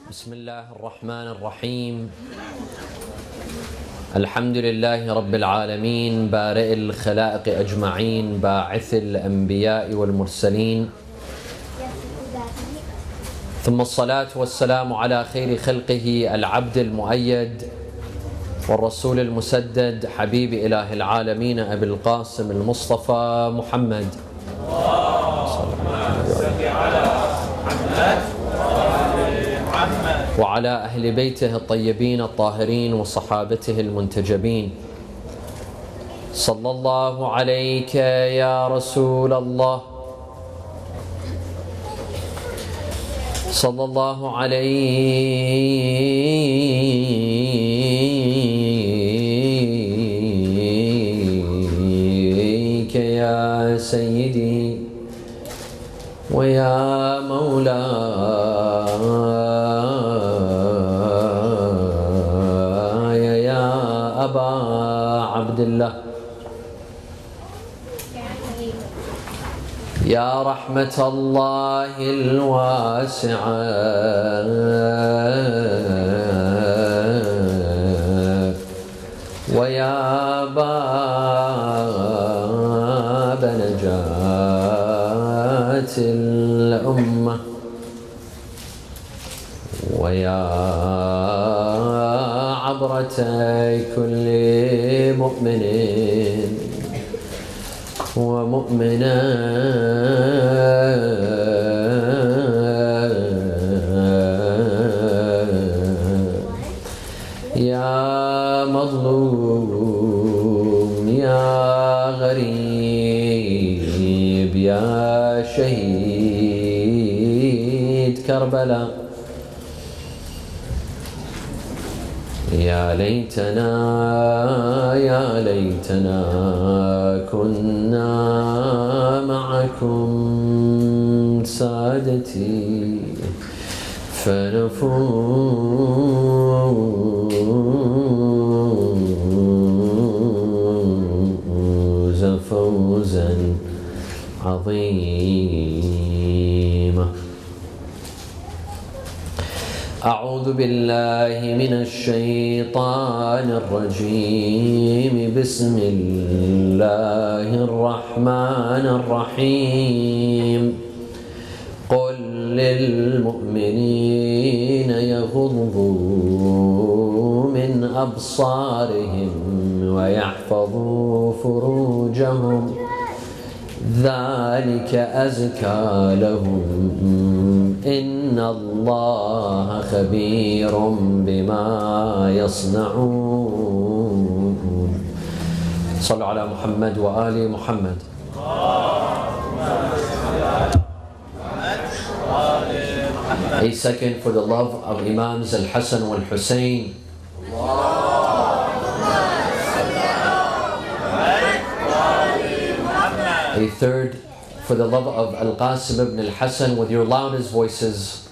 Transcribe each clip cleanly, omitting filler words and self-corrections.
بسم الله الرحمن الرحيم. الحمد لله رب العالمين بارئ الخلائق أجمعين باعث الأنبياء والمرسلين، ثم الصلاة والسلام على خير خلقه العبد المؤيد والرسول المسدد حبيب إله العالمين أبي القاسم المصطفى محمد وعلى أهل بيته الطيبين الطاهرين وصحابته المنتجبين. صلى الله عليك يا رسول الله، صلى الله عليك يا سيدي ويا مولاي يا أبا عبد الله، يا رحمة الله الواسعة ويا باب نجاة الأمة ويا عبرة كل مؤمن ومؤمنة يا مظلوم يا غريب يا شهيد كربلاء، يا ليتنا يا ليتنا كنا معكم سادتي فنفوز فوزا عظيما. أعوذ بالله من الشيطان الرجيم. بسم الله الرحمن الرحيم. قل للمؤمنين يغضوا من أبصارهم ويحفظوا فروجهم ذلك أزكى لهم إن الله خبير بما يصنعون. صلوا على محمد وآل محمد. A second for the love of Imams Al-Hassan wal-Hussein. A third for the love of Al-Qasim ibn Al-Hassan with your loudest voices.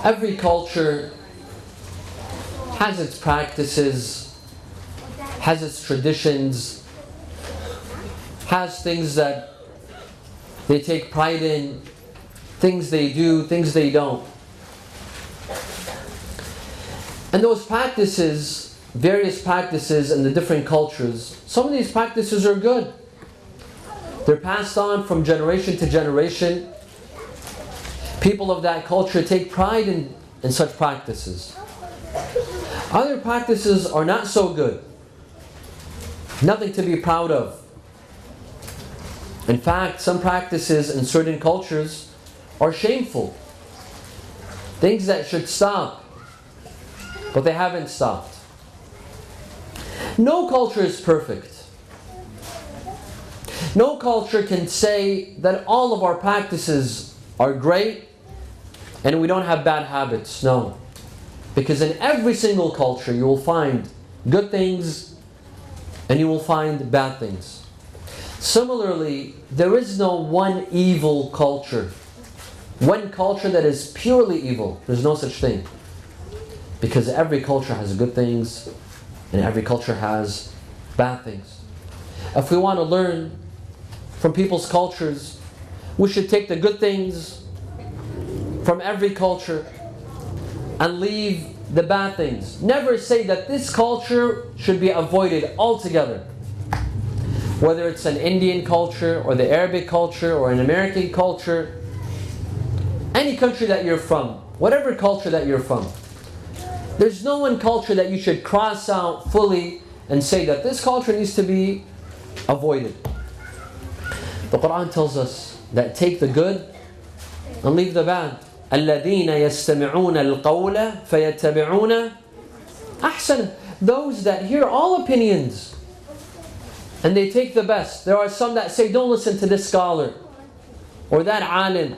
Every culture has its practices, has its traditions, has things that they take pride in, things they do, things they don't. And those practices, various practices in the different cultures, some of these practices are good. They're passed on from generation to generation. People of that culture take pride in such practices. Other practices are not so good. Nothing to be proud of. In fact, some practices in certain cultures are shameful. Things that should stop, but they haven't stopped. No culture is perfect. No culture can say that all of our practices are great and we don't have bad habits. No. Because in every single culture you will find good things and you will find bad things. Similarly, there is no one evil culture. One culture that is purely evil. There's no such thing. Because every culture has good things and every culture has bad things. If we want to learn from people's cultures. We should take the good things from every culture and leave the bad things. Never say that this culture should be avoided altogether. Whether it's an Indian culture or the Arabic culture or an American culture, any country that you're from, whatever culture that you're from, there's no one culture that you should cross out fully and say that this culture needs to be avoided. The Quran tells us that take the good and leave the bad. الَّذِينَ يَسْتَمِعُونَ الْقَوْلَ فَيَتَّبِعُونَ أَحْسَنَ. Those that hear all opinions and they take the best. There are some that say, don't listen to this scholar or that alim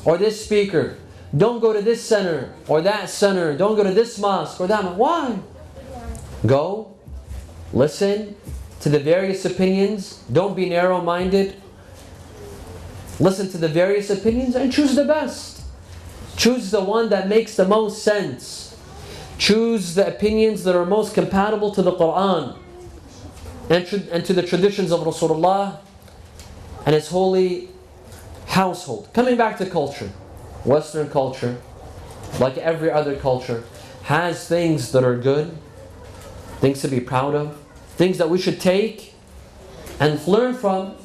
or this speaker. Don't go to this center or that center. Don't go to this mosque or that mosque. Why? Go, listen to the various opinions. Don't be narrow-minded. Listen to the various opinions and choose the best. Choose the one that makes the most sense. Choose the opinions that are most compatible to the Quran and to the traditions of Rasulullah and His holy household. Coming back to culture, Western culture, like every other culture, has things that are good, things to be proud of, things that we should take and learn from,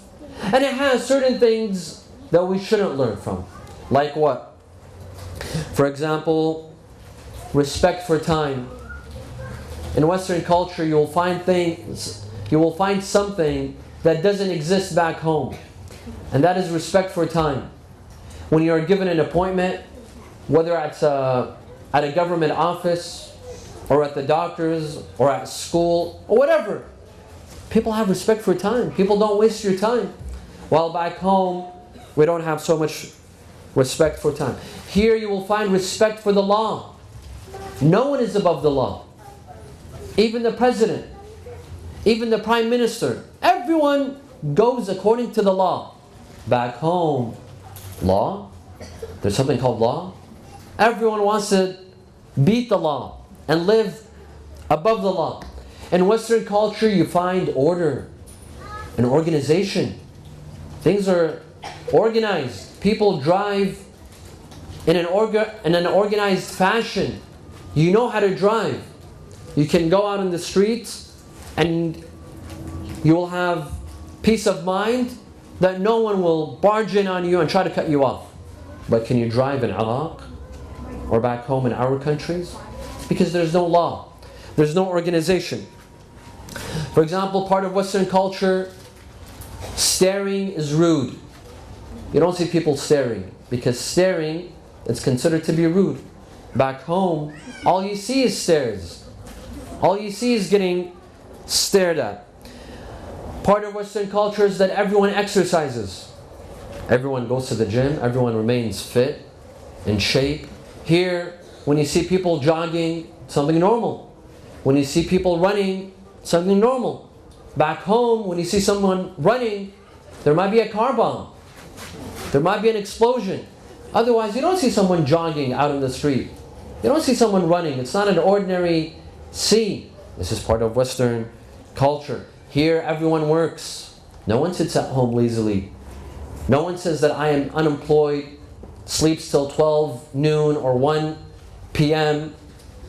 and it has certain things that we shouldn't learn from. Like what? For example, respect for time. In Western culture, you will find something that doesn't exist back home, and that is respect for time. When you are given an appointment, whether at a government office or at the doctor's or at school or whatever, people have respect for time. People don't waste your time. While back home, we don't have so much respect for time. Here you will find respect for the law. No one is above the law. Even the president, even the prime minister, everyone goes according to the law. Back home, law? There's something called law? Everyone wants to beat the law and live above the law. In Western culture, you find order and organization. Things are organized. People drive in an organized fashion. You know how to drive. You can go out in the streets and you will have peace of mind that no one will barge in on you and try to cut you off. But can you drive in Iraq or back home in our countries? Because there's no law. There's no organization. For example, part of Western culture, staring is rude. You don't see people staring, because staring is considered to be rude. Back home, all you see is stares. All you see is getting stared at. Part of Western culture is that everyone exercises. Everyone goes to the gym, everyone remains fit, in shape. Here, when you see people jogging, something normal. When you see people running, something normal. Back home, when you see someone running, there might be a car bomb. There might be an explosion. Otherwise, you don't see someone jogging out in the street. You don't see someone running. It's not an ordinary scene. This is part of Western culture. Here, everyone works. No one sits at home lazily. No one says that I am unemployed, sleeps till 12 noon or 1 p.m.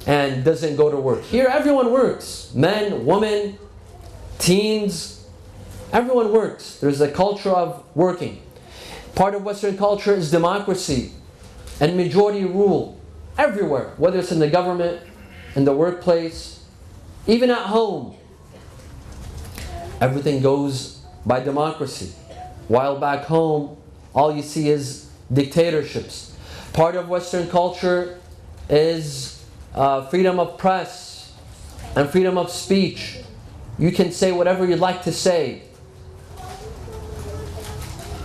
and doesn't go to work. Here, everyone works. Men, women, teens, everyone works. There's a culture of working. Part of Western culture is democracy and majority rule everywhere, whether it's in the government, in the workplace, even at home. Everything goes by democracy. While back home, all you see is dictatorships. Part of Western culture is freedom of press and freedom of speech. You can say whatever you'd like to say,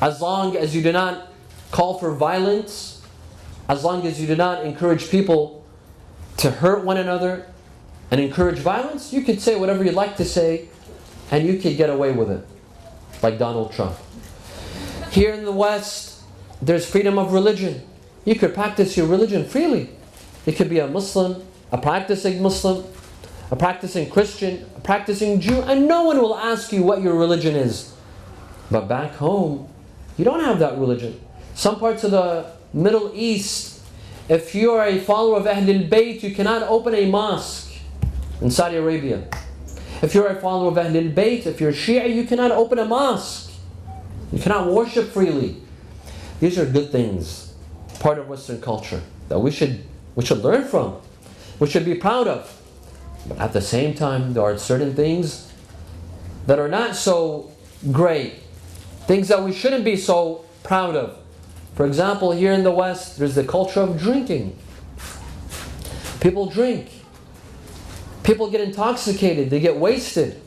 as long as you do not call for violence, as long as you do not encourage people to hurt one another and encourage violence. You could say whatever you'd like to say and you could get away with it, like Donald Trump. Here in the West, there's freedom of religion. You could practice your religion freely. It could be a Muslim, a practicing Muslim, a practicing Christian, a practicing Jew, and no one will ask you what your religion is. But back home, you don't have that religion. Some parts of the Middle East, if you are a follower of Ahlul Bayt, you cannot open a mosque in Saudi Arabia. If you're a follower of Ahlul Bayt, if you're Shia, you cannot open a mosque. You cannot worship freely. These are good things, part of Western culture, that we should learn from. We should be proud of. But at the same time, there are certain things that are not so great. Things that we shouldn't be so proud of. For example, here in the West, there's the culture of drinking. People drink. People get intoxicated. They get wasted.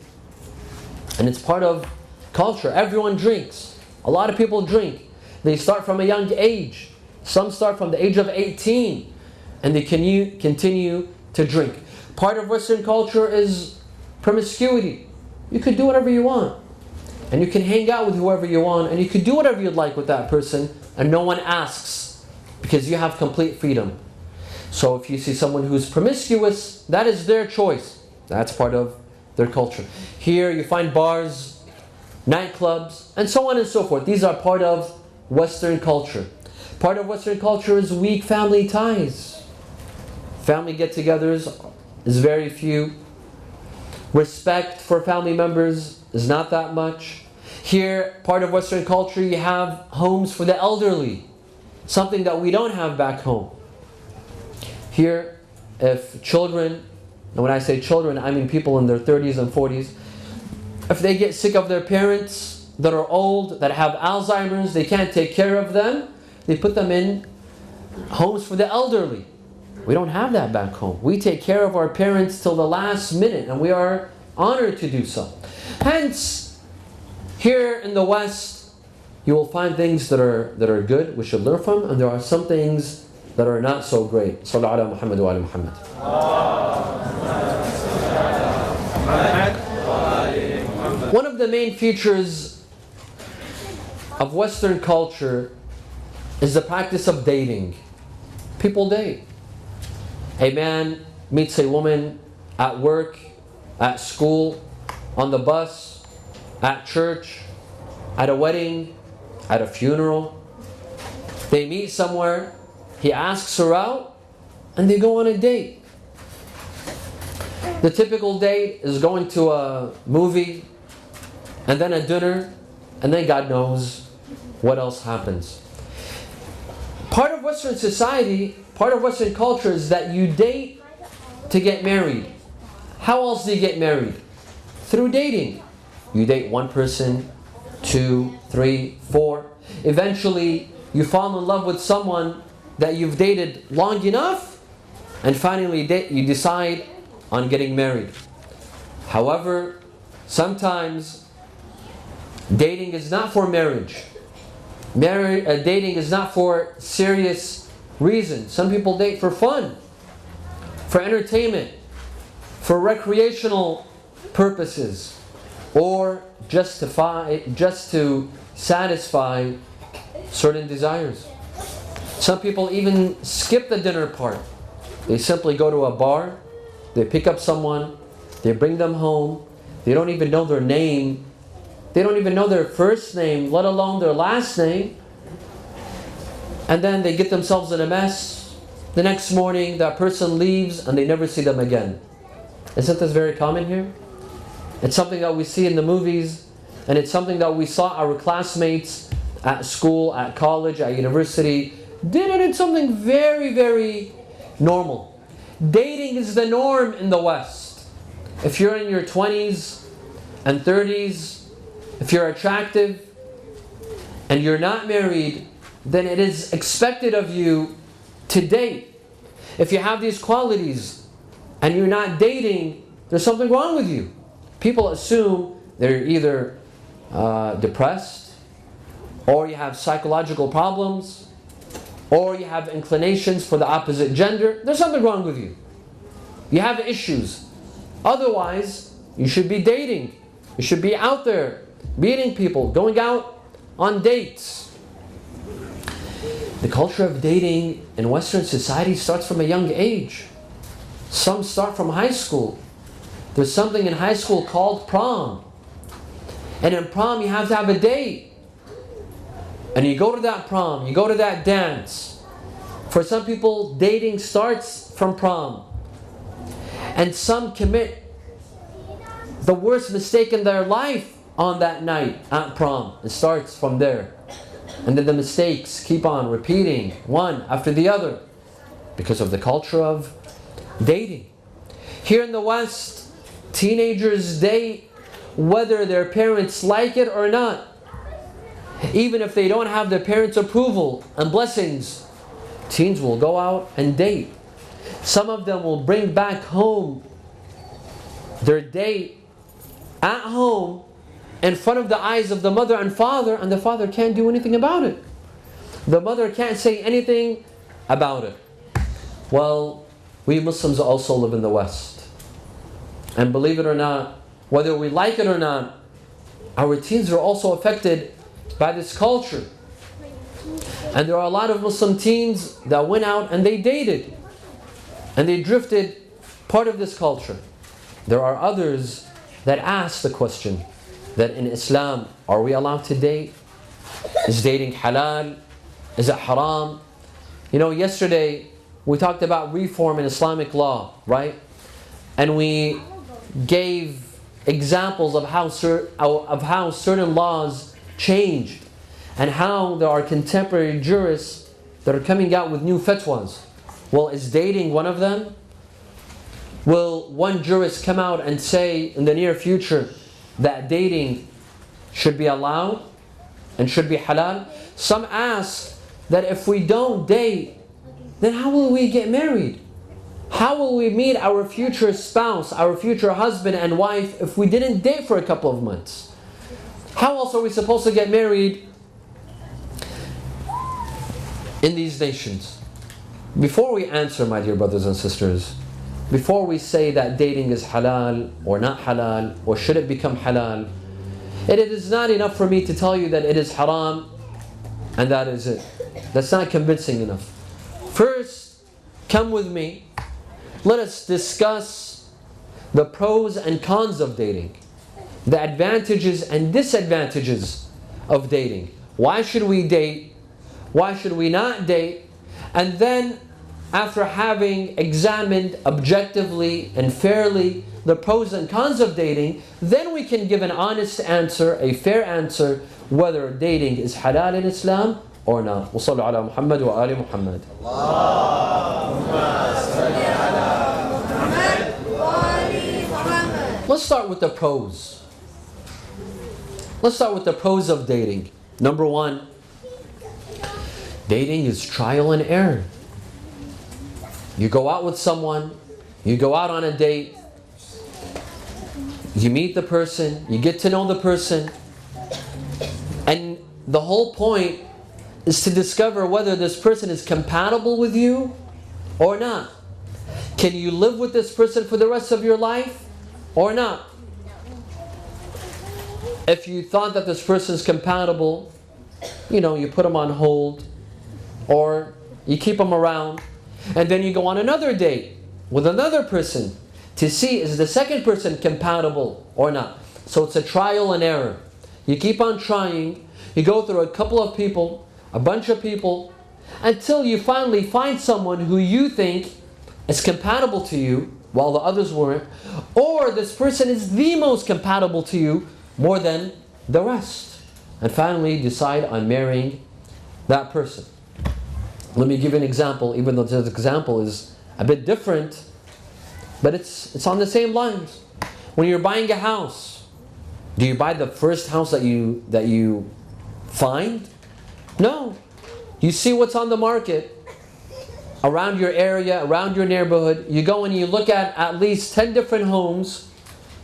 And it's part of culture. Everyone drinks. A lot of people drink. They start from a young age. Some start from the age of 18. And they continue to drink. Part of Western culture is promiscuity. You could do whatever you want. And you can hang out with whoever you want. And you can do whatever you'd like with that person. And no one asks. Because you have complete freedom. So if you see someone who's promiscuous, that is their choice. That's part of their culture. Here you find bars, nightclubs, and so on and so forth. These are part of Western culture. Part of Western culture is weak family ties. Family get-togethers is very few. Respect for family members is not that much. Here, part of Western culture, you have homes for the elderly. Something that we don't have back home. Here, if children, and when I say children, I mean people in their 30s and 40s, if they get sick of their parents that are old, that have Alzheimer's, they can't take care of them, they put them in homes for the elderly. We don't have that back home. We take care of our parents till the last minute, and we are honored to do so. Hence, here in the West, you will find things that are good, we should learn from, and there are some things that are not so great. Sallallahu ala Muhammad wa ala Muhammad. One of the main features of Western culture is the practice of dating. People date. A man meets a woman at work, at school, on the bus, at church, at a wedding, at a funeral. They meet somewhere, he asks her out, and they go on a date. The typical date is going to a movie, and then a dinner, and then God knows what else happens. Part of Western society, part of Western culture is that you date to get married. How else do you get married? Through dating. You date one person, 2, 3, 4. Eventually, you fall in love with someone that you've dated long enough, and finally you decide on getting married. However, sometimes dating is not for marriage. Dating is not for serious reasons. Some people date for fun, for entertainment, for recreational purposes, or just to satisfy certain desires. Some people even skip the dinner part. They simply go to a bar, they pick up someone, they bring them home, they don't even know their name, they don't even know their first name, let alone their last name, and then they get themselves in a mess. The next morning, that person leaves and they never see them again. Isn't this very common here? It's something that we see in the movies, and it's something that we saw our classmates at school, at college, at university did, and it's something very, very normal. Dating is the norm in the West. If you're in your 20s and 30s, if you're attractive and you're not married, then it is expected of you to date. If you have these qualities and you're not dating, there's something wrong with you. People assume they're either depressed, or you have psychological problems, or you have inclinations for the opposite gender. There's something wrong with you. You have issues. Otherwise, you should be dating. You should be out there, meeting people, going out on dates. The culture of dating in Western society starts from a young age. Some start from high school. There's something in high school called prom. And in prom, you have to have a date. And you go to that prom, you go to that dance. For some people, dating starts from prom. And some commit the worst mistake in their life on that night at prom. It starts from there. And then the mistakes keep on repeating, one after the other, because of the culture of dating. Here in the West, teenagers date whether their parents like it or not. Even if they don't have their parents' approval and blessings, teens will go out and date. Some of them will bring back home their date at home in front of the eyes of the mother and the father can't do anything about it. The mother can't say anything about it. Well, we Muslims also live in the West. And believe it or not, whether we like it or not, our teens are also affected by this culture. And there are a lot of Muslim teens that went out and they dated. And they drifted part of this culture. There are others that ask the question that in Islam, are we allowed to date? Is dating halal? Is it haram? You know, yesterday we talked about reform in Islamic law, right? And we gave examples of how certain laws changed and how there are contemporary jurists that are coming out with new fatwas. Well, is dating one of them? Will one jurist come out and say in the near future that dating should be allowed and should be halal? Some ask that if we don't date, then how will we get married? How will we meet our future spouse, our future husband and wife if we didn't date for a couple of months? How else are we supposed to get married in these nations? Before we answer, my dear brothers and sisters, before we say that dating is halal or not halal, or should it become halal, it is not enough for me to tell you that it is haram and that is it. That's not convincing enough. First, come with me. Let us discuss the pros and cons of dating, the advantages and disadvantages of dating. Why should we date? Why should we not date? And then, after having examined objectively and fairly the pros and cons of dating, then we can give an honest answer, a fair answer, whether dating is halal in Islam or not. وصلوا على محمد وآل محمد. Let's start with the pros. Let's start with the pros of dating. Number one, dating is trial and error. You go out with someone, you go out on a date, you meet the person, you get to know the person, and the whole point is to discover whether this person is compatible with you or not. Can you live with this person for the rest of your life or not? If you thought that this person is compatible, you put them on hold or you keep them around. And then you go on another date with another person to see is the second person compatible or not. So it's a trial and error. You keep on trying. You go through a couple of people, a bunch of people, until you finally find someone who you think is compatible to you while the others weren't. Or this person is the most compatible to you more than the rest. And finally decide on marrying that person. Let me give you an example, even though this example is a bit different, but it's on the same lines. When you're buying a house, do you buy the first house that you find? No. You see what's on the market around your area, around your neighborhood. You go and you look at least 10 different homes,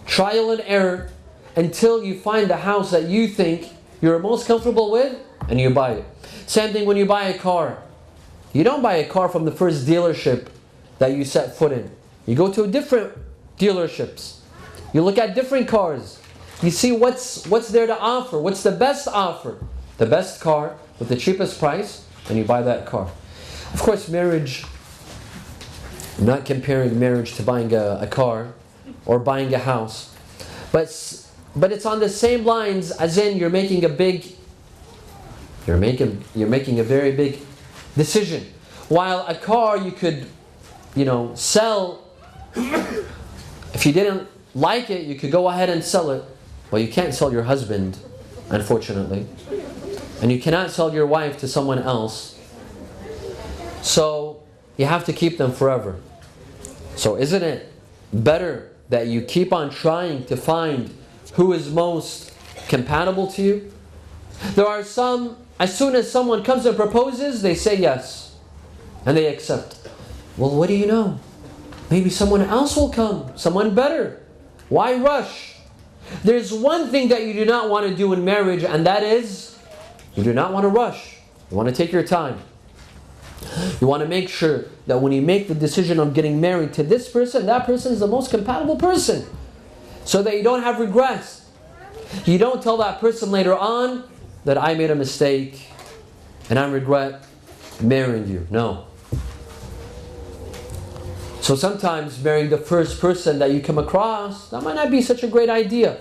trial and error, until you find the house that you think you're most comfortable with, and you buy it. Same thing when you buy a car. You don't buy a car from the first dealership that you set foot in. You go to different dealerships. You look at different cars. You see what's there to offer. What's the best offer? The best car with the cheapest price, and you buy that car. Of course, marriage, I'm not comparing marriage to buying a car or buying a house. But but it's on the same lines as in you're making a very big decision. While a car you could, sell. If you didn't like it, you could go ahead and sell it. Well, you can't sell your husband, unfortunately. And you cannot sell your wife to someone else. So you have to keep them forever. So isn't it better that you keep on trying to find who is most compatible to you? There are some, as soon as someone comes and proposes, they say yes. And they accept. Well, what do you know? Maybe someone else will come, someone better. Why rush? There's one thing that you do not want to do in marriage, and that is, you do not want to rush. You want to take your time. You want to make sure that when you make the decision of getting married to this person, that person is the most compatible person. So that you don't have regrets. You don't tell that person later on that I made a mistake and I regret marrying you. No. So sometimes marrying the first person that you come across, that might not be such a great idea.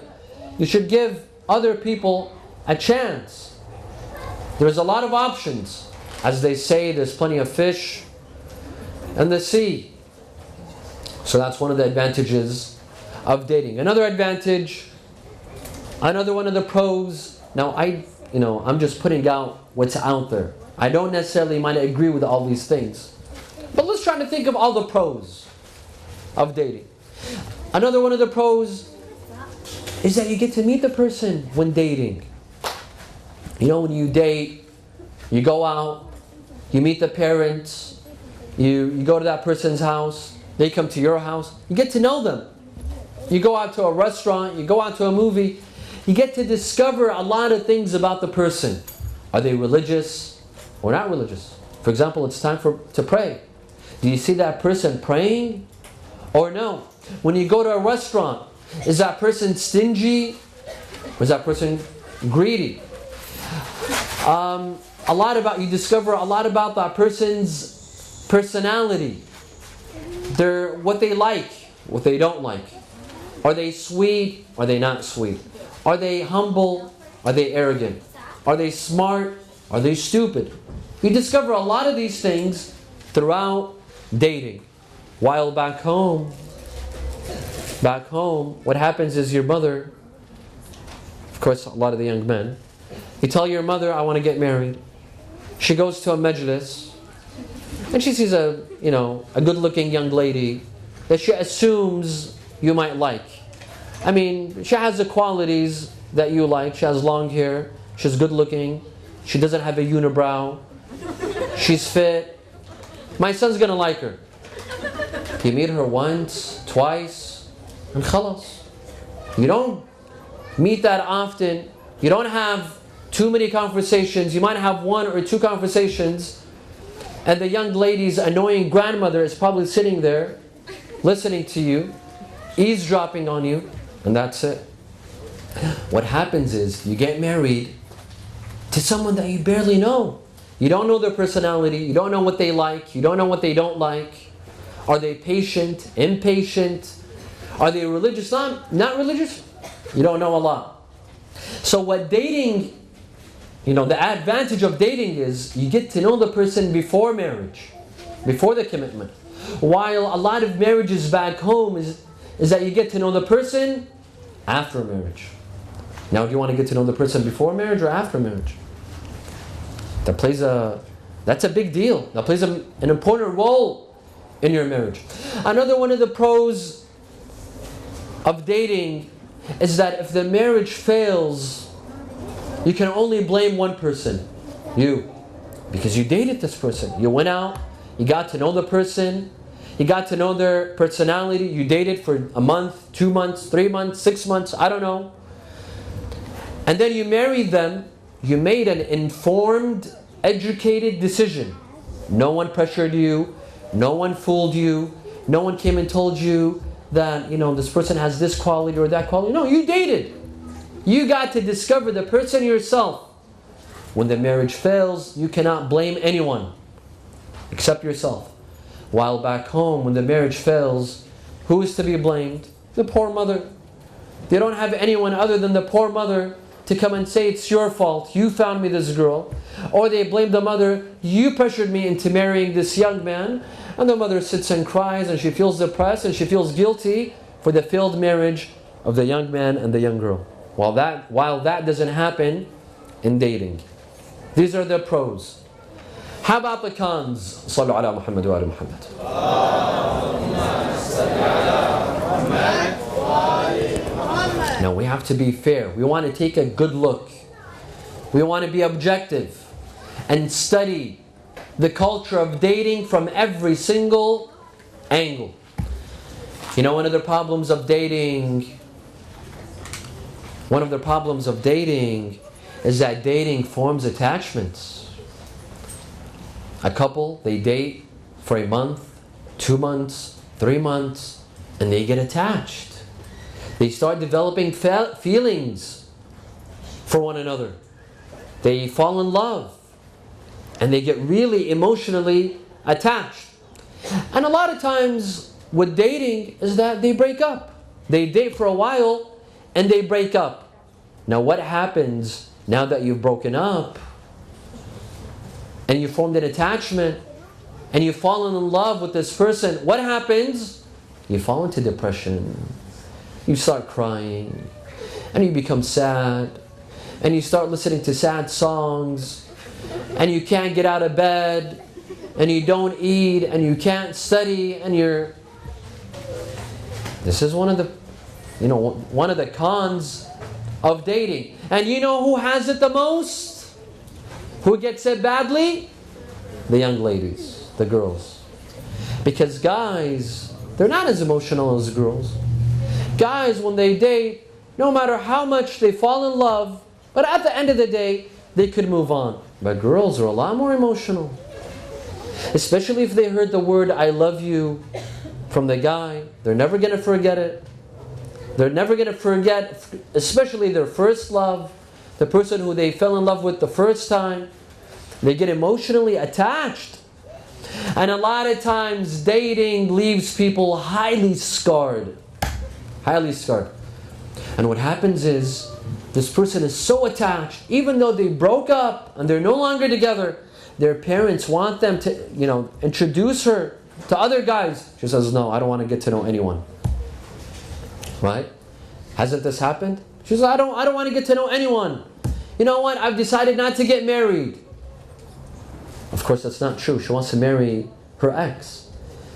You should give other people a chance. There's a lot of options. As they say, there's plenty of fish in the sea. So that's one of the advantages of dating. Another advantage, another one of the pros. Now I'm just putting out what's out there. I don't necessarily might agree with all these things. But let's try to think of all the pros of dating. Another one of the pros is that you get to meet the person when dating. When you date, you go out, you meet the parents, you go to that person's house, they come to your house, you get to know them. You go out to a restaurant, you go out to a movie, you get to discover a lot of things about the person. Are they religious or not religious? For example, it's time to pray. Do you see that person praying or no? When you go to a restaurant, is that person stingy or is that person greedy? You discover a lot about that person's personality. What they like, what they don't like. Are they sweet? Are they not sweet? Are they humble? Are they arrogant? Are they smart? Are they stupid? You discover a lot of these things throughout dating. While back home, what happens is your mother, of course a lot of the young men, you tell your mother, I want to get married. She goes to a majlis and she sees a good looking young lady that she assumes you might like. I mean, she has the qualities that you like. She has long hair, she's good looking, she doesn't have a unibrow, she's fit. My son's gonna like her. You meet her once, twice, and khalas. You don't meet that often. You don't have too many conversations. You might have one or two conversations, and the young lady's annoying grandmother is probably sitting there, listening to you, eavesdropping on you, and that's it. What happens is you get married to someone that you barely know. You don't know their personality. You don't know what they like. You don't know what they don't like. Are they patient, impatient? Are they religious, not religious? You don't know a lot. So what dating, the advantage of dating is you get to know the person before marriage, before the commitment. While a lot of marriages back home is that you get to know the person after marriage. Now, do you want to get to know the person before marriage or after marriage? That's a big deal. That plays an important role in your marriage. Another one of the pros of dating is that if the marriage fails, you can only blame one person, you. Because you dated this person. You went out, you got to know the person, you got to know their personality, you dated for a month, 2 months, 3 months, 6 months, I don't know. And then you married them. You made an informed, educated decision. No one pressured you. No one fooled you. No one came and told you that, this person has this quality or that quality. No, you dated. You got to discover the person yourself. When the marriage fails, you cannot blame anyone except yourself. While back home, when the marriage fails, who is to be blamed? The poor mother. They don't have anyone other than the poor mother to come and say, it's your fault, you found me this girl. Or they blame the mother, you pressured me into marrying this young man. And the mother sits and cries, and she feels depressed, and she feels guilty for the failed marriage of the young man and the young girl. While that doesn't happen in dating. These are the pros. How about the cons? Sallu ala Muhammad wa ala Muhammad. Now we have to be fair. We want to take a good look. We want to be objective and study the culture of dating from every single angle. You know, one of the problems of dating is that dating forms attachments. A couple, they date for a month, 2 months, 3 months, and they get attached. They start developing feelings for one another. They fall in love. And they get really emotionally attached. And a lot of times with dating is that they break up. They date for a while and they break up. Now what happens now that you've broken up and you formed an attachment and you've fallen in love with this person? What happens? You fall into depression. You start crying and you become sad and you start listening to sad songs and you can't get out of bed and you don't eat and you can't study and this is one of the cons of dating. And you know who has it the most? Who gets it badly? The young ladies, the girls. Because guys, they're not as emotional as girls. Guys, when they date, no matter how much they fall in love, but at the end of the day, they could move on. But girls are a lot more emotional. Especially if they heard the word I love you from the guy. They're never going to forget it. They're never going to forget, especially their first love, the person who they fell in love with the first time. They get emotionally attached. And a lot of times dating leaves people highly scarred. Highly scarred. And what happens is, this person is so attached, even though they broke up and they're no longer together, their parents want them to, introduce her to other guys. She says, no, I don't want to get to know anyone. Right? Hasn't this happened? She says, I don't want to get to know anyone. You know what? I've decided not to get married. Of course, that's not true. She wants to marry her ex.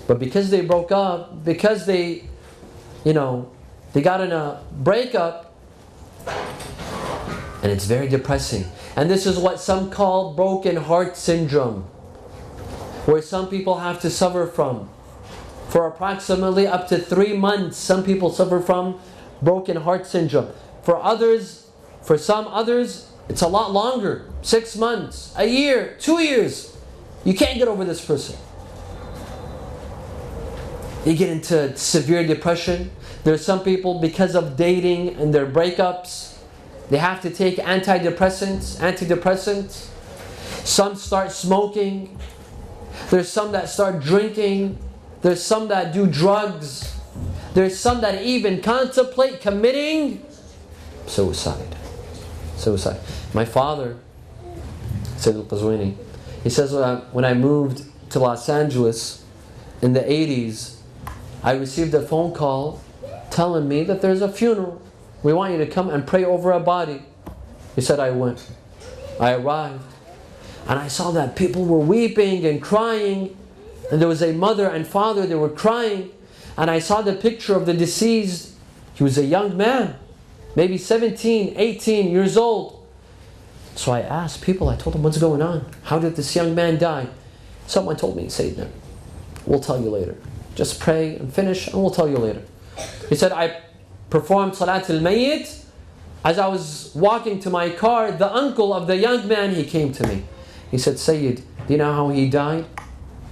But because they broke up, because they got in a breakup, and it's very depressing. And this is what some call broken heart syndrome, where some people have to suffer from. For approximately up to 3 months, some people suffer from broken heart syndrome. For some others, it's a lot longer. 6 months, a year, 2 years. You can't get over this person. You get into severe depression. There's some people, because of dating and their breakups, they have to take antidepressants. Some start smoking. There's some that start drinking. There's some that do drugs. There's some that even contemplate committing suicide. My father, Hossein Al-Qazwini, he says when I moved to Los Angeles in the 80s, I received a phone call telling me that there's a funeral. We want you to come and pray over a body. He said, I went. I arrived. And I saw that people were weeping and crying. And there was a mother and father, they were crying. And I saw the picture of the deceased. He was a young man, maybe 17, 18 years old. So I asked people, I told them, what's going on? How did this young man die? Someone told me, Sayyidina, we'll tell you later. Just pray and finish and we'll tell you later. He said, I performed Salat al-Mayyit. As I was walking to my car, the uncle of the young man, he came to me. He said, Sayyid, do you know how he died?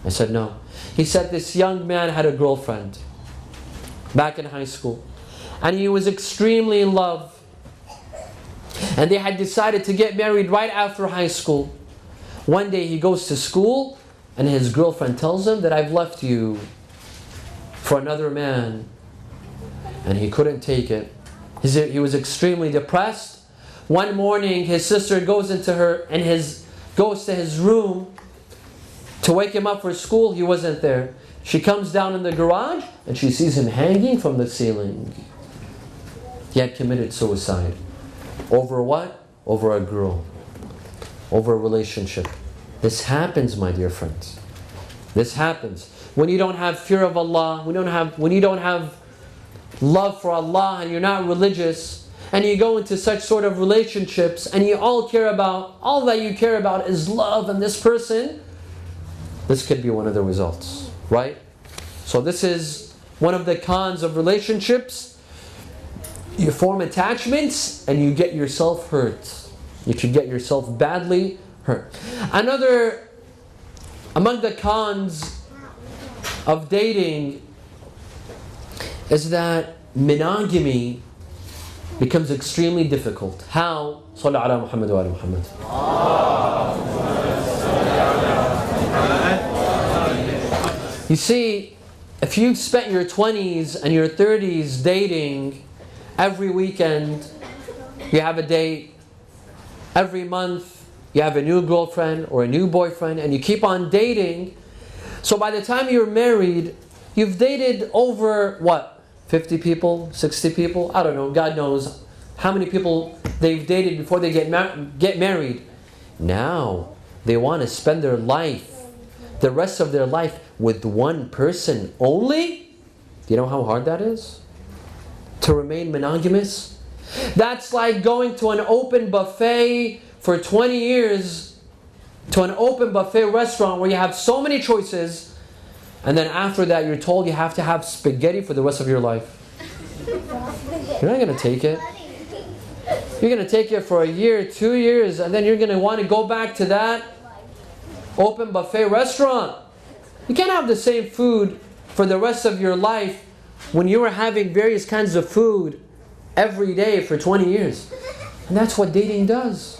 I said, no. He said this young man had a girlfriend back in high school. And he was extremely in love. And they had decided to get married right after high school. One day he goes to school and his girlfriend tells him that I've left you for another man. And he couldn't take it. He was extremely depressed. One morning, his sister goes goes to his room to wake him up for school. He wasn't there. She comes down in the garage and she sees him hanging from the ceiling. He had committed suicide. Over what? Over a girl. Over a relationship. This happens, my dear friends. This happens. When you don't have fear of Allah, when you don't have love for Allah and you're not religious, and you go into such sort of relationships and all that you care about is love and this person, this could be one of the results, right? So this is one of the cons of relationships. You form attachments and you get yourself hurt. You could get yourself badly hurt. Another, among the cons of dating is that monogamy becomes extremely difficult. How? Sallu ala Muhammad wa ala Muhammad. You see, if you've spent your 20s and your 30s dating, every weekend you have a date, every month you have a new girlfriend or a new boyfriend, and you keep on dating, so by the time you're married, you've dated over what? 50 people, 60 people, I don't know, God knows how many people they've dated before they get married. Now, they want to spend their life, the rest of their life, with one person only. Do you know how hard that is? To remain monogamous? That's like going to an open buffet for 20 years, to an open buffet restaurant where you have so many choices, and then after that you're told you have to have spaghetti for the rest of your life. You're not going to take it. You're going to take it for a year, 2 years, and then you're going to want to go back to that open buffet restaurant. You can't have the same food for the rest of your life when you were having various kinds of food every day for 20 years. And that's what dating does.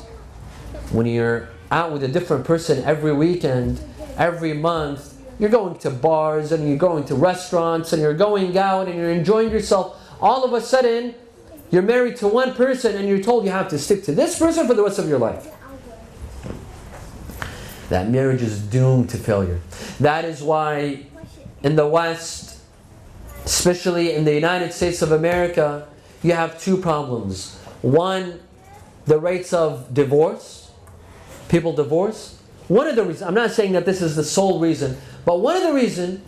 When you're out with a different person every weekend, every month, you're going to bars and you're going to restaurants and you're going out and you're enjoying yourself. All of a sudden, you're married to one person and you're told you have to stick to this person for the rest of your life. That marriage is doomed to failure. That is why in the West, especially in the United States of America, you have two problems. One, the rates of divorce. People divorce. One of the reasons, I'm not saying that this is the sole reason, but one of the reasons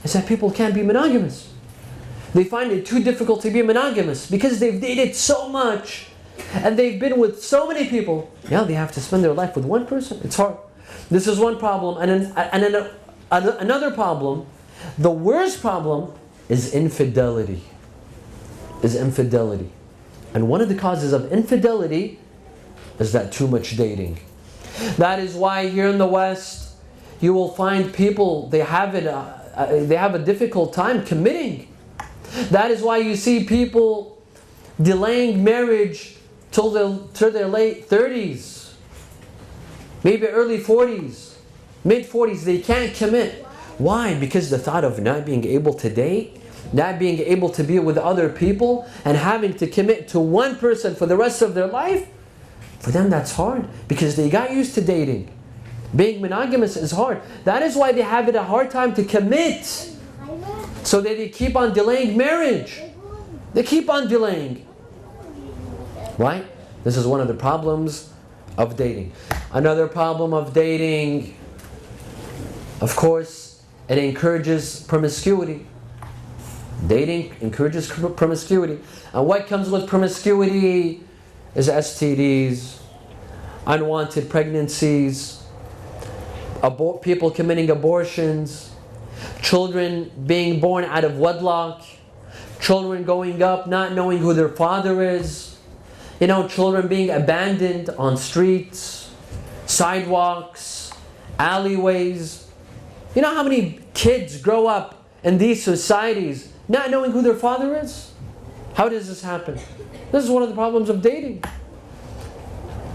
is that people can't be monogamous. They find it too difficult to be monogamous because they've dated so much and they've been with so many people. Now they have to spend their life with one person. It's hard. This is one problem. And another problem, the worst problem, is infidelity. And one of the causes of infidelity is that too much dating. That is why here in the West, you will find people, they have a difficult time committing. That is why you see people delaying marriage till their late 30s, maybe early 40s, mid 40s. They can't commit. Why? Because the thought of not being able to date, not being able to be with other people, and having to commit to one person for the rest of their life, for them that's hard because they got used to dating. Being monogamous is hard. That is why they have a hard time to commit. So that they keep on delaying marriage. They keep on delaying. Right? This is one of the problems of dating. Another problem of dating, of course, it encourages promiscuity. Dating encourages promiscuity. And what comes with promiscuity is STDs, unwanted pregnancies, people committing abortions, children being born out of wedlock, children growing up not knowing who their father is, children being abandoned on streets, sidewalks, alleyways. You know how many kids grow up in these societies not knowing who their father is? How does this happen? This is one of the problems of dating.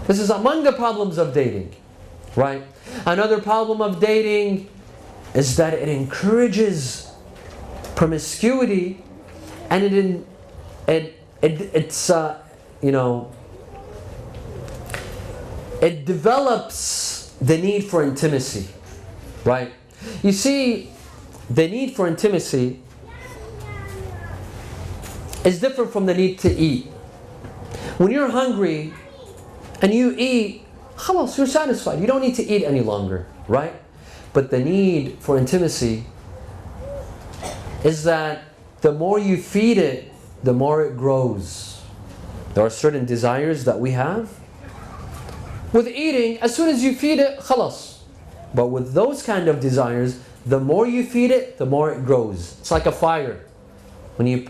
This is among the problems of dating, right? Another problem of dating is that it encourages promiscuity, and it it's you know, it develops the need for intimacy, right? You see, the need for intimacy is different from the need to eat. When you're hungry and you eat, khalas, you're satisfied. You don't need to eat any longer, right? But the need for intimacy is that the more you feed it, the more it grows. There are certain desires that we have. With eating, as soon as you feed it, khalas. But with those kind of desires, the more you feed it, the more it grows. It's like a fire. When you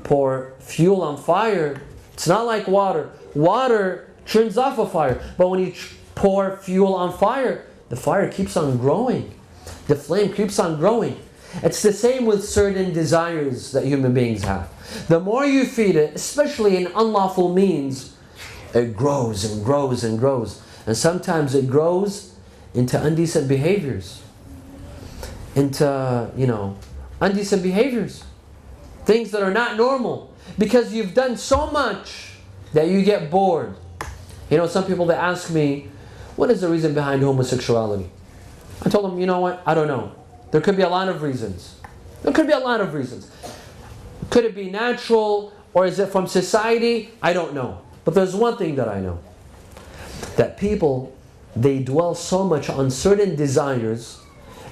pour fuel on fire, it's not like water. Water turns off a fire. But when you pour fuel on fire, the fire keeps on growing. The flame keeps on growing. It's the same with certain desires that human beings have. The more you feed it, especially in unlawful means, it grows and grows and grows. And sometimes it grows into indecent behaviors. Into, indecent behaviors. Things that are not normal. Because you've done so much that you get bored. Some people, they ask me, what is the reason behind homosexuality? I told them, you know what? I don't know. There could be a lot of reasons. There could be a lot of reasons. Could it be natural, or is it from society? I don't know. But there's one thing that I know. That people, they dwell so much on certain desires,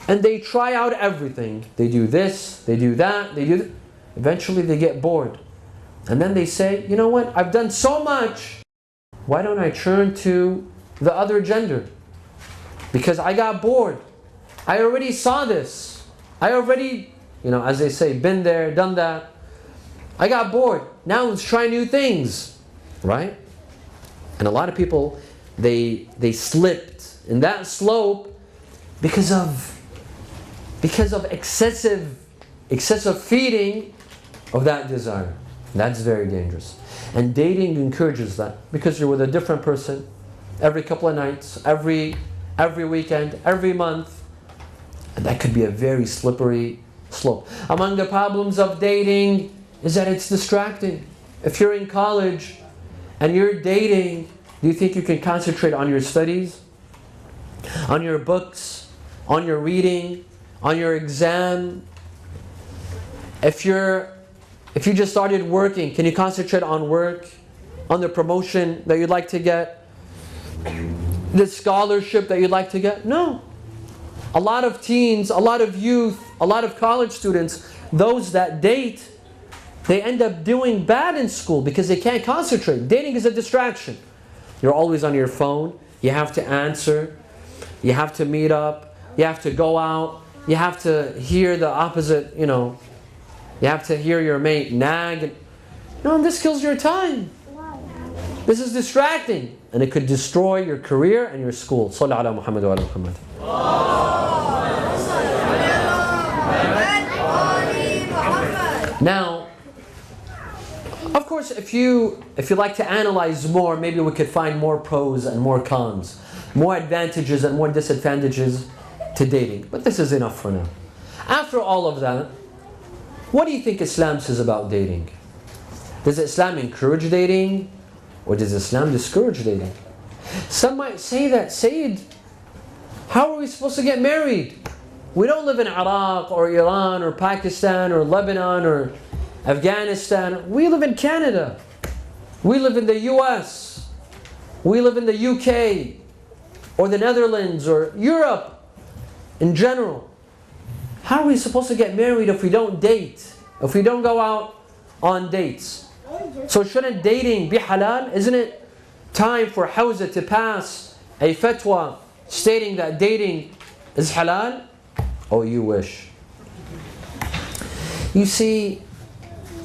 and they try out everything. They do this, they do that, they do that. Eventually they get bored. And then they say, you know what? I've done so much. Why don't I turn to the other gender? Because I got bored. I already saw this. I already, as they say, been there, done that. I got bored. Now let's try new things. Right? And a lot of people, they slipped in that slope because of excessive feeding of that desire. That's very dangerous. And dating encourages that, because you're with a different person every couple of nights, every weekend, every month. And that could be a very slippery slope. Among the problems of dating is that it's distracting. If you're in college and you're dating, do you think you can concentrate on your studies? On your books? On your reading? On your exam? If you just started working, can you concentrate on work? On the promotion that you'd like to get? The scholarship that you'd like to get? No. A lot of teens, a lot of youth, a lot of college students, those that date, they end up doing bad in school because they can't concentrate. Dating is a distraction. You're always on your phone. You have to answer. You have to meet up. You have to go out. You have to hear the opposite, you have to hear your mate nag. No, this kills your time. This is distracting. And it could destroy your career and your school. Salli ala Muhammad wa ala Muhammad. Now, of course, if you like to analyze more, maybe we could find more pros and more cons, more advantages and more disadvantages to dating. But this is enough for now. After all of that, what do you think Islam says about dating? Does Islam encourage dating? Or does Islam discourage dating? Some might say that, Sayyid, how are we supposed to get married? We don't live in Iraq or Iran or Pakistan or Lebanon or Afghanistan. We live in Canada. We live in the US. We live in the UK or the Netherlands or Europe in general. How are we supposed to get married if we don't date? If we don't go out on dates? So shouldn't dating be halal? Isn't it time for Hawza to pass a fatwa stating that dating is halal? Oh, you wish. You see,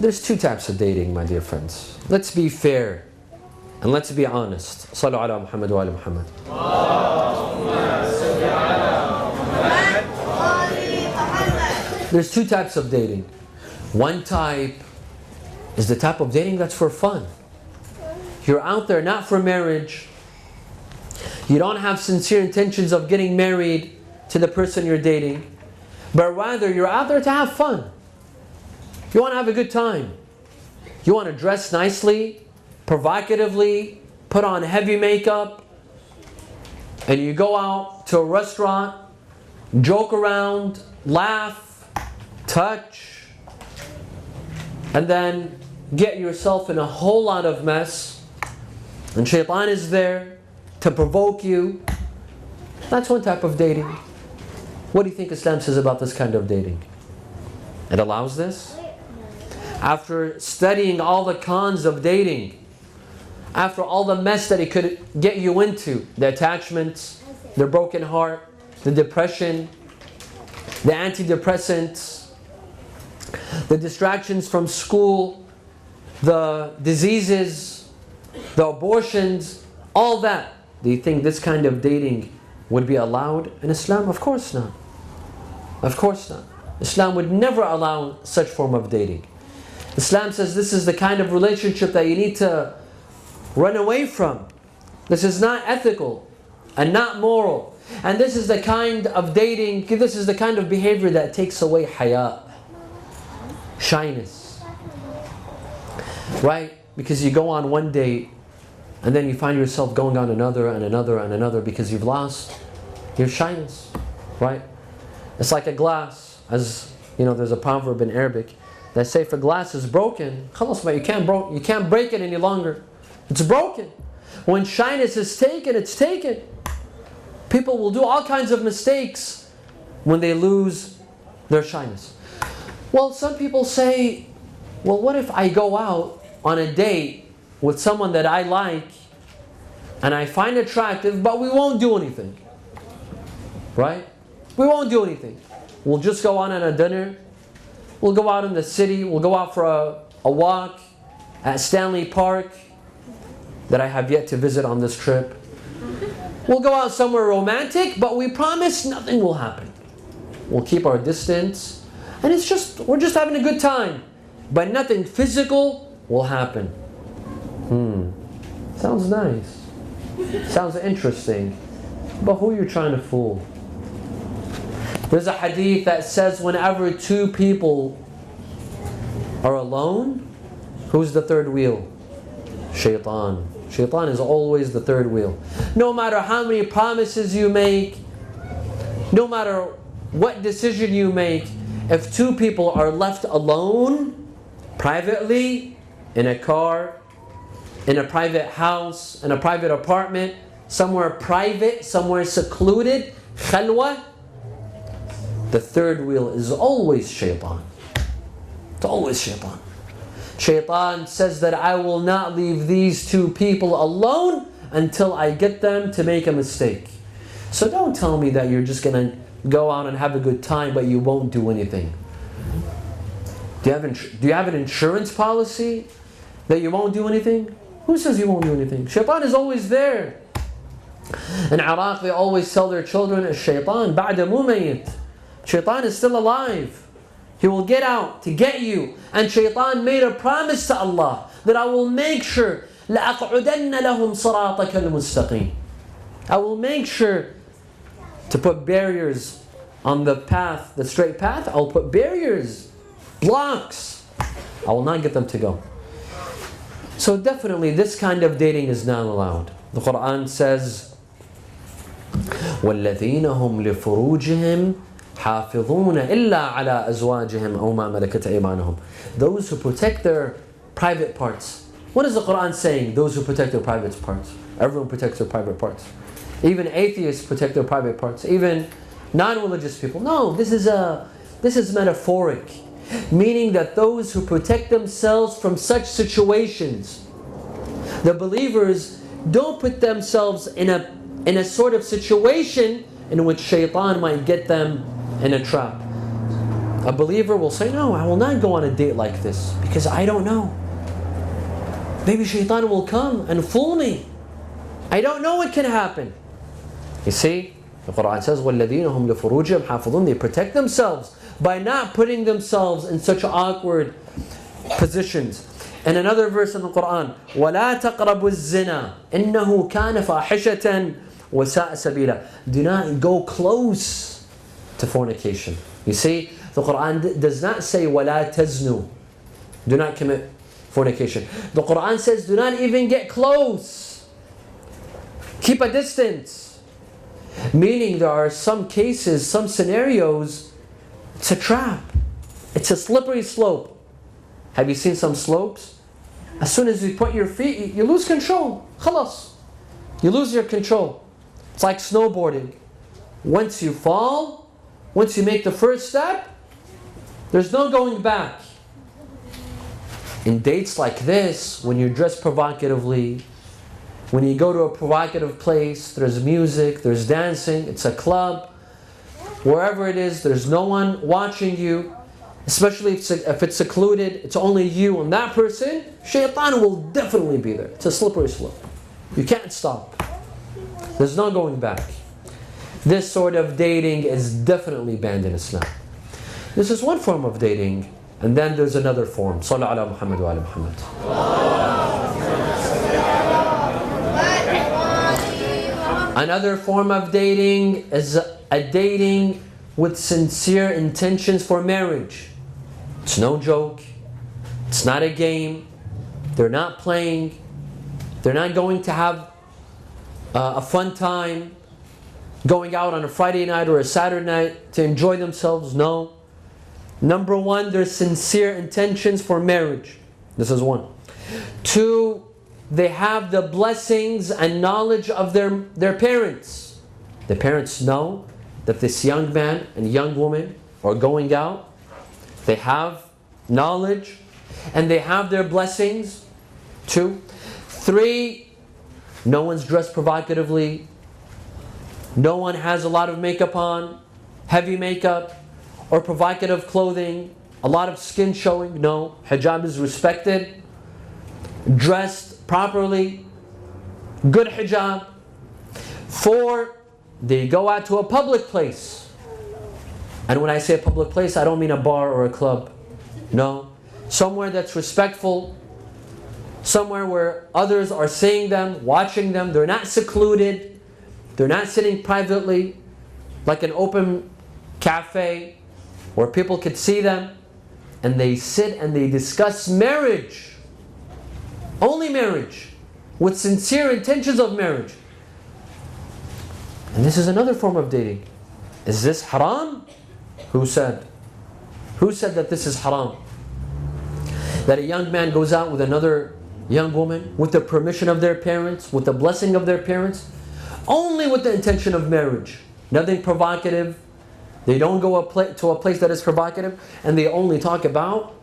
there's two types of dating, my dear friends. Let's be fair and let's be honest. Sallu ala Muhammad wa ala Muhammad. There's two types of dating. One type is the type of dating that's for fun. You're out there not for marriage. You don't have sincere intentions of getting married to the person you're dating, but rather you're out there to have fun. You want to have a good time. You want to dress nicely, provocatively, put on heavy makeup, and you go out to a restaurant, joke around, laugh, touch, and then get yourself in a whole lot of mess, and shaitan is there to provoke you. That's one type of dating. What do you think Islam says about this kind of dating? It allows this? After studying all the cons of dating, after all the mess that it could get you into, the attachments, the broken heart, the depression, the antidepressants, the distractions from school, the diseases, the abortions, all that. Do you think this kind of dating would be allowed in Islam? Of course not. Of course not. Islam would never allow such form of dating. Islam says this is the kind of relationship that you need to run away from. This is not ethical and not moral. And this is the kind of dating, this is the kind of behavior that takes away haya, shyness. Right? Because you go on one date and then you find yourself going on another and another and another because you've lost your shyness. Right? It's like a glass. As you know, there's a proverb in Arabic that say if a glass is broken, khalas, but you can't break it any longer. It's broken. When shyness is taken, it's taken. People will do all kinds of mistakes when they lose their shyness. Well, some people say, well, what if I go out on a date with someone that I like and I find attractive, but we won't do anything? Right? We won't do anything. We'll just go on a dinner. We'll go out in the city. We'll go out for a walk at Stanley Park that I have yet to visit on this trip. We'll go out somewhere romantic, but we promise nothing will happen. We'll keep our distance, and we're just having a good time, but nothing physical will happen. Sounds nice. Sounds interesting. But who are you trying to fool? There's a hadith that says whenever two people are alone, who's the third wheel? Shaitan. Shaitan is always the third wheel. No matter how many promises you make, no matter what decision you make, if two people are left alone, privately, in a car, in a private house, in a private apartment, somewhere private, somewhere secluded, khalwa, the third wheel is always shaitan. It's always shaitan. Shaitan says that I will not leave these two people alone until I get them to make a mistake. So don't tell me that you're just going to go out and have a good time, but you won't do anything. Do you have an insurance policy that you won't do anything? Who says you won't do anything? Shaitan is always there. In Iraq, they always tell their children, Shaitan ba'da mumayit. Shaitan is still alive. He will get out to get you. And Shaitan made a promise to Allah that I will make sure لَأَقْعُدَنَّ لَهُمْ صَرَاطَكَ الْمُسْتَقِيمِ. I will make sure to put barriers on the path, the straight path. I will put barriers, blocks. I will not get them to go. So definitely this kind of dating is not allowed. The Quran says, وَالَّذِينَ هُمْ لِفُرُوجِهِمْ حافظون إلا على أزواجهم أو ما ملكت أيمانهم. Those who protect their private parts. What is the Quran saying? Those who protect their private parts. Everyone protects their private parts. Even atheists protect their private parts. Even non-religious people. No, this is metaphoric. Meaning that those who protect themselves from such situations, the believers don't put themselves in a sort of situation in which shaitan might get them in a trap. A believer will say, no, I will not go on a date like this because I don't know. Maybe shaitan will come and fool me. I don't know what can happen. You see, the Quran says, وَالَّذِينَ هُمْ لِفُرُوجِهِمْ حَافِظُونَ. They protect themselves by not putting themselves in such awkward positions. And another verse in the Quran, وَلَا تَقْرَبُوا الزِّنَا إِنَّهُ كَانَ فَاحِشَةً وَسَاءَ سَبِيلًا. Do not go close to fornication. You see, the Quran does not say وَلَا تَزْنُوا. Do not commit fornication. The Quran says, do not even get close. Keep a distance. Meaning there are some cases, some scenarios, it's a trap. It's a slippery slope. Have you seen some slopes? As soon as you put your feet, you lose control. Khalas. You lose your control. It's like snowboarding. Once you fall, once you make the first step, there's no going back. In dates like this, when you're dressed provocatively, when you go to a provocative place, there's music, there's dancing, it's a club, wherever it is, there's no one watching you, especially if it's secluded, it's only you and that person, shaitan will definitely be there. It's a slippery slope. You can't stop. There's no going back. This sort of dating is definitely banned in Islam. This is one form of dating, and then there's another form. Sallu ala Muhammad wa ala Muhammad. Another form of dating is a dating with sincere intentions for marriage. It's no joke. It's not a game. They're not playing. They're not going to have a fun time, going out on a Friday night or a Saturday night to enjoy themselves. No. Number one, their sincere intentions for marriage. This is one. Two, they have the blessings and knowledge of their parents. The parents know that this young man and young woman are going out. They have knowledge and they have their blessings. Two. Three, no one's dressed provocatively. No one has a lot of makeup on, heavy makeup, or provocative clothing, a lot of skin showing. No, hijab is respected. Dressed properly, good hijab. Four, they go out to a public place. And when I say a public place, I don't mean a bar or a club. No, somewhere that's respectful, somewhere where others are seeing them, watching them. They're not secluded. They're not sitting privately like an open cafe where people could see them, and they sit and they discuss marriage. Only marriage, with sincere intentions of marriage. And this is another form of dating. Is this haram? Who said? Who said that this is haram? That a young man goes out with another young woman with the permission of their parents, with the blessing of their parents, only with the intention of marriage. Nothing provocative. They don't go to a place that is provocative, and they only talk about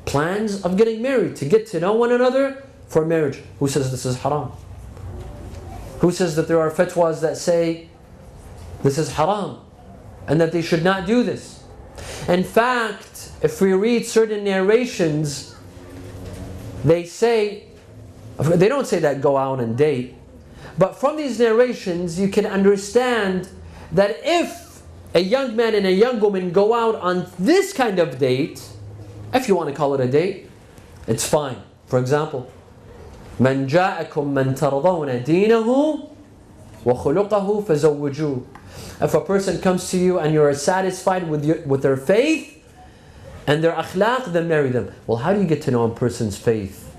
plans of getting married, to get to know one another for marriage. Who says this is haram? Who says that there are fatwas that say this is haram and that they should not do this? In fact, if we read certain narrations, they don't say that go out and date, but from these narrations you can understand that if a young man and a young woman go out on this kind of date, if you want to call it a date, it's fine. For example, مَنْ جَاءَكُمْ مَنْ تَرْضَوْنَ دِينَهُ وَخُلُقَهُ فَزَوِّجُوهُ. If a person comes to you and you are satisfied with their faith and their akhlaq, then marry them. Well, how do you get to know a person's faith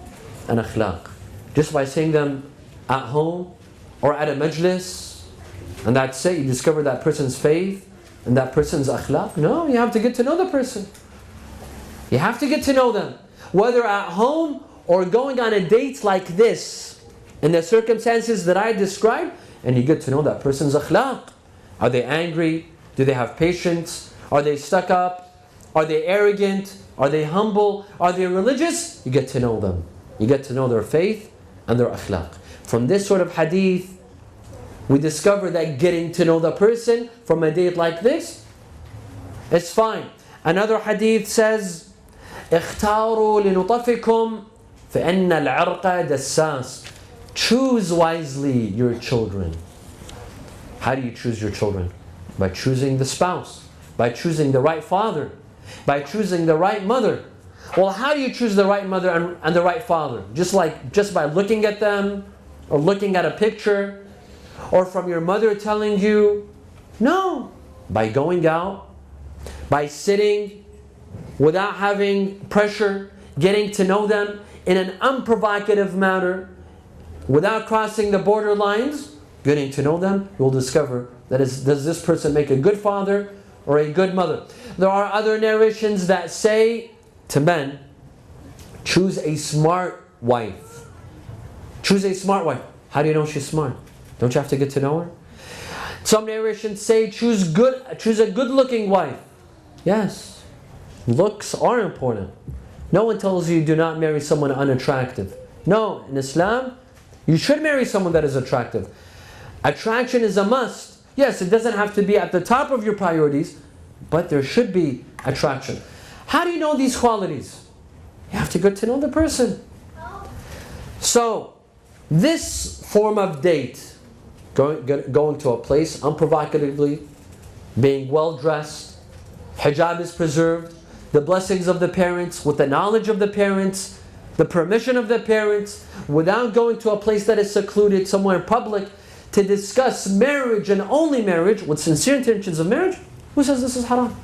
and akhlaq? Just by seeing them at home or at a majlis, and that's it, you discover that person's faith and that person's akhlaq? No, you have to get to know the person. You have to get to know them. Whether at home or going on a date like this, in the circumstances that I described, and you get to know that person's akhlaq. Are they angry? Do they have patience? Are they stuck up? Are they arrogant? Are they humble? Are they religious? You get to know them. You get to know their faith and their akhlaq. From this sort of hadith, we discover that getting to know the person from a date like this, it's fine. Another hadith says, اختاروا لنطفكم فإن العرق دساس. Choose wisely your children. How do you choose your children? By choosing the spouse, by choosing the right father, by choosing the right mother. Well, how do you choose the right mother and the right father? Just by looking at them, or looking at a picture, or from your mother telling you? No. By going out, by sitting without having pressure, getting to know them, in an unprovocative manner, without crossing the border lines, getting to know them, you'll discover that does this person make a good father or a good mother? There are other narrations that say to men, choose a smart wife. Choose a smart wife. How do you know she's smart? Don't you have to get to know her? Some narrations say choose a good-looking wife. Yes, looks are important. No one tells you do not marry someone unattractive. No, in Islam, you should marry someone that is attractive. Attraction is a must. Yes, it doesn't have to be at the top of your priorities, but there should be attraction. How do you know these qualities? You have to get to know the person. So, this form of date, going to a place unprovocatively, being well dressed, hijab is preserved, the blessings of the parents, with the knowledge of the parents, the permission of the parents, without going to a place that is secluded, somewhere in public, to discuss marriage and only marriage, with sincere intentions of marriage. Who says this is haram?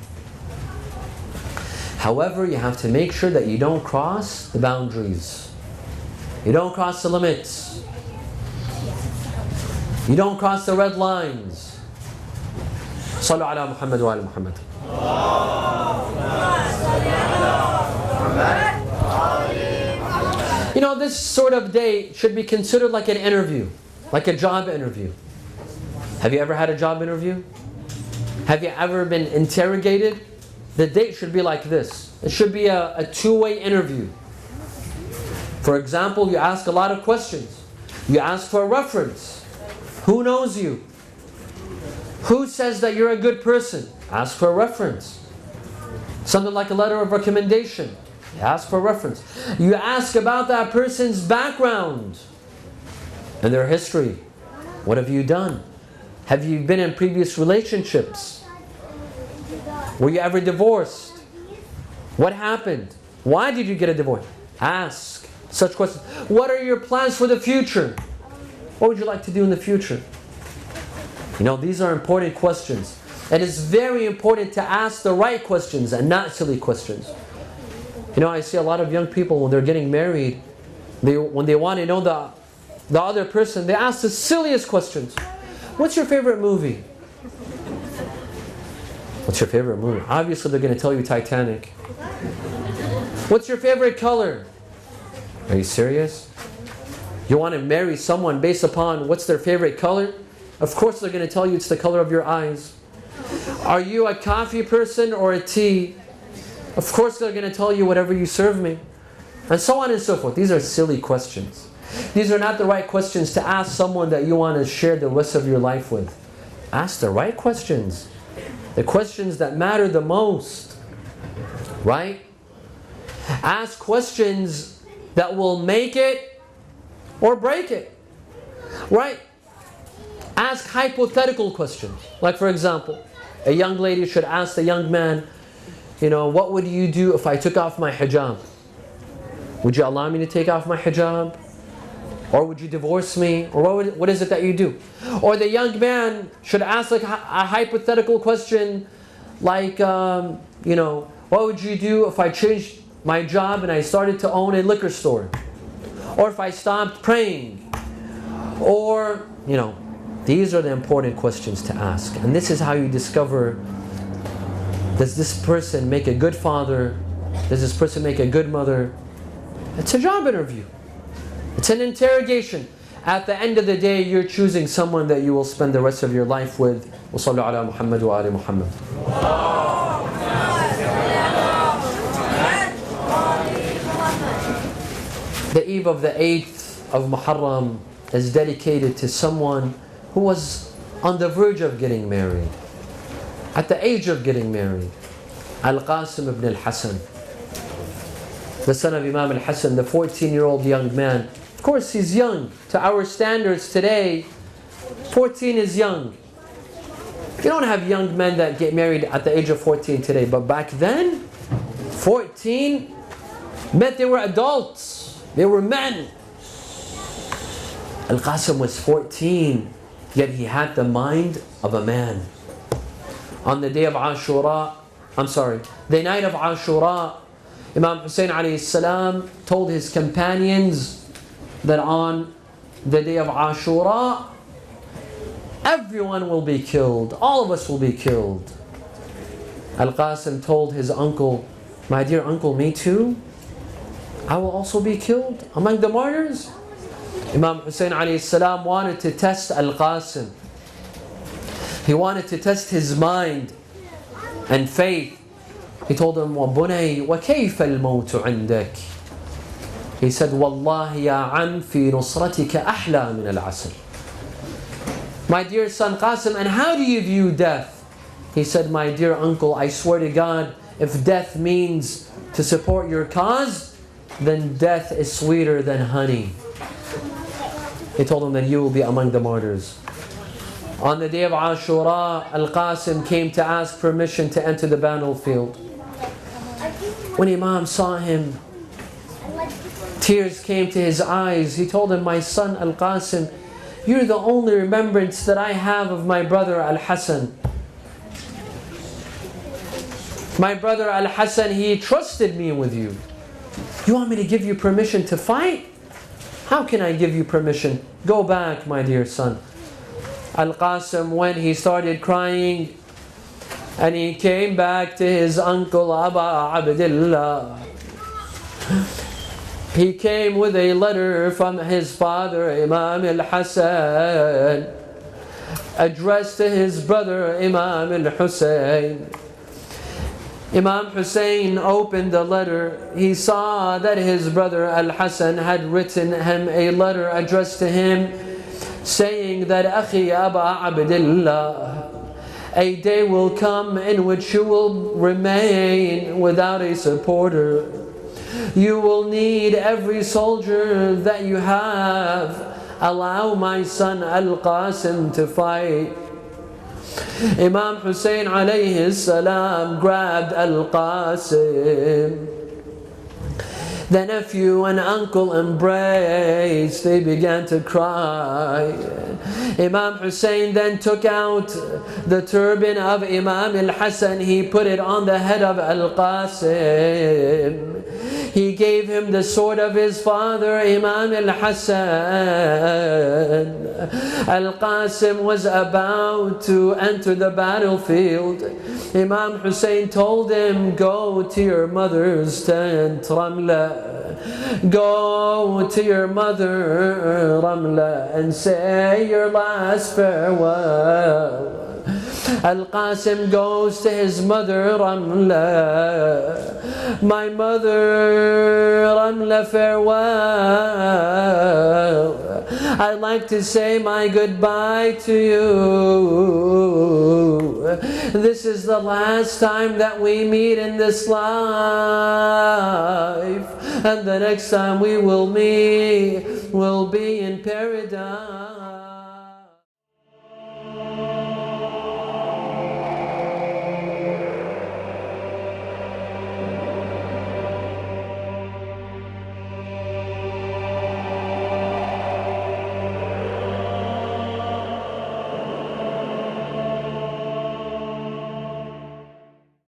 However, you have to make sure that you don't cross the boundaries. You don't cross the limits. You don't cross the red lines. Sallu ala Muhammad wa ala Muhammad. You know, this sort of date should be considered like an interview, like a job interview. Have you ever had a job interview? Have you ever been interrogated? The date should be like this. It should be a two-way interview. For example, you ask a lot of questions. You ask for a reference. Who knows you? Who says that you're a good person? Ask for a reference. Something like a letter of recommendation. You ask for a reference. You ask about that person's background and their history. What have you done? Have you been in previous relationships? Were you ever divorced? What happened? Why did you get a divorce? Ask such questions. What are your plans for the future? What would you like to do in the future? You know, these are important questions. And it's very important to ask the right questions and not silly questions. You know, I see a lot of young people when they're getting married, when they want to know the other person, they ask the silliest questions. What's your favorite movie? What's your favorite movie? Obviously they're going to tell you Titanic. What's your favorite color? Are you serious? You want to marry someone based upon what's their favorite color? Of course they're going to tell you it's the color of your eyes. Are you a coffee person or a tea? Of course they're going to tell you whatever you serve me. And so on and so forth. These are silly questions. These are not the right questions to ask someone that you want to share the rest of your life with. Ask the right questions. The questions that matter the most. Right? Ask questions that will make it or break it. Right? Ask hypothetical questions. Like for example, a young lady should ask the young man, you know, what would you do if I took off my hijab? Would you allow me to take off my hijab? Or would you divorce me? Or what is it that you do? Or the young man should ask like a hypothetical question like, you know, what would you do if I changed my job and I started to own a liquor store? Or if I stopped praying? Or, you know, these are the important questions to ask. And this is how you discover, does this person make a good father? Does this person make a good mother? It's a job interview. It's an interrogation. At the end of the day, you're choosing someone that you will spend the rest of your life with. وصلوا على محمد وآل محمد. The eve of the 8th of Muharram is dedicated to someone who was on the verge of getting married. At the age of getting married. Al-Qasim ibn al-Hasan, the son of Imam al-Hasan, the 14-year-old young man. Of course, he's young. To our standards today, 14 is young. You don't have young men that get married at the age of 14 today. But back then, 14 meant they were adults. They were men. Al-Qasim was 14, yet he had the mind of a man. On the day of Ashura, the night of Ashura, Imam Hussein alayhi salam told his companions that on the day of Ashura, everyone will be killed. All of us will be killed. Al-Qasim told his uncle, my dear uncle, me too? I will also be killed among the martyrs? Imam Hussein alayhi salam wanted to test Al-Qasim. He wanted to test his mind and faith. He told him, وَبُنَيْ وَكَيْفَ الْمَوْتُ عِنْدَكِ. He said, وَاللَّهِ يَا عَمْ فِي نُصْرَتِكَ أَحْلَى مِنَ الْعَسَلِ. My dear son Qasim, and how do you view death? He said, my dear uncle, I swear to God, if death means to support your cause, then death is sweeter than honey. He told him that you will be among the martyrs. On the day of Ashura, Al-Qasim came to ask permission to enter the battlefield. When Imam saw him, tears came to his eyes. He told him, my son Al-Qasim, you're the only remembrance that I have of my brother Al-Hassan. My brother Al-Hassan, he trusted me with you. You want me to give you permission to fight? How can I give you permission? Go back, my dear son. Al-Qasim went, he started crying, and he came back to his uncle Aba Abdullah. He came with a letter from his father Imam Al-Hassan, addressed to his brother Imam Al-Hussein. Imam Hussein opened the letter. He saw that his brother Al-Hassan had written him a letter addressed to him, saying that Akhi Aba Abdullah, a day will come in which you will remain without a supporter. You will need every soldier that you have. Allow my son Al-Qasim to fight. Imam Hussein alayhi salam grabbed Al-Qasim. The nephew and uncle embraced. They began to cry. Imam Hussein then took out the turban of Imam Al-Hassan. He put it on the head of Al-Qasim. He gave him the sword of his father, Imam Al-Hassan. Al-Qasim was about to enter the battlefield. Imam Hussein told him, go to your mother's tent, Ramla. Go to your mother, Ramla, and say your last farewell. Al-Qasim goes to his mother Ramla. My mother Ramla, farewell. I'd like to say my goodbye to you. This is the last time that we meet in this life, and the next time we will meet will be in paradise.